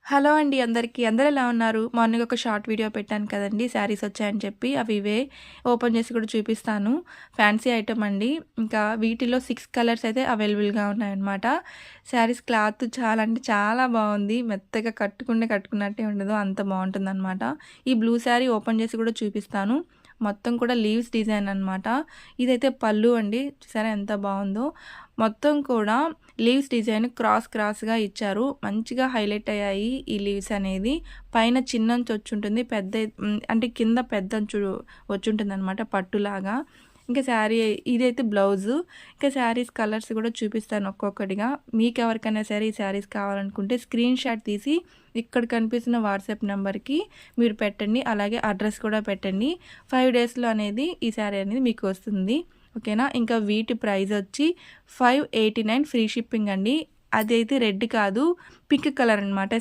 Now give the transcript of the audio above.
Hello అండి అందరికీ. అందరూ ఎలా ఉన్నారు? మార్నింగ్ ఒక షార్ట్ వీడియో పెట్టాను కదండీ! శారీస్ వచ్చాయని చెప్పి. అవి ఇవే ఓపెన్ చేసి కూడా చూపిస్తాను. ఫ్యాన్సీ ఐటెమ్ అండి. ఇంకా వీటిలో 6 కలర్స్ అయితే అవైలబుల్‌గా ఉన్నాయన్నమాట. శారీస్ క్లాత్ చాలా అంటే చాలా బాగుంది. మెత్తగా కట్టుకున్నట్టే ఉండదు. అంత బాగుంటుందన్నమాట. ఈ బ్లూ శారీ ఓపెన్ చేసి కూడా చూపిస్తాను. మొత్తం కూడా లీవ్స్ డిజైన్ అనమాట. ఇదైతే పళ్ళు అండి. చూసారా ఎంత బాగుందో. మొత్తం కూడా లీవ్స్ డిజైన్ క్రాస్‌గా ఇచ్చారు. మంచిగా హైలైట్ అయ్యాయి ఈ లీవ్స్ అనేది. పైన చిన్నంచు వచ్చుంటుంది. అంటే కింద పెద్దంచు వచ్చుంటుందనమాట పట్టులాగా. ఇంకా శారీ ఇదైతే బ్లౌజు. ఇంకా శారీస్ కలర్స్ కూడా చూపిస్తాను ఒక్కొక్కటిగా. మీకెవరికైనా సరే ఈ శారీస్ కావాలనుకుంటే స్క్రీన్ షాట్ తీసి ఇక్కడ కనిపిస్తున్న వాట్సాప్ నెంబర్‌కి మీరు పెట్టండి. అలాగే అడ్రస్ కూడా పెట్టండి. 5 డేస్‌లో అనేది ఈ శారీ అనేది మీకు వస్తుంది. ఓకేనా. ఇంకా వీటి ప్రైస్ వచ్చి 589 ఫ్రీ షిప్పింగ్ అండి. అదైతే రెడ్ కాదు పింక్ కలర్ అనమాట.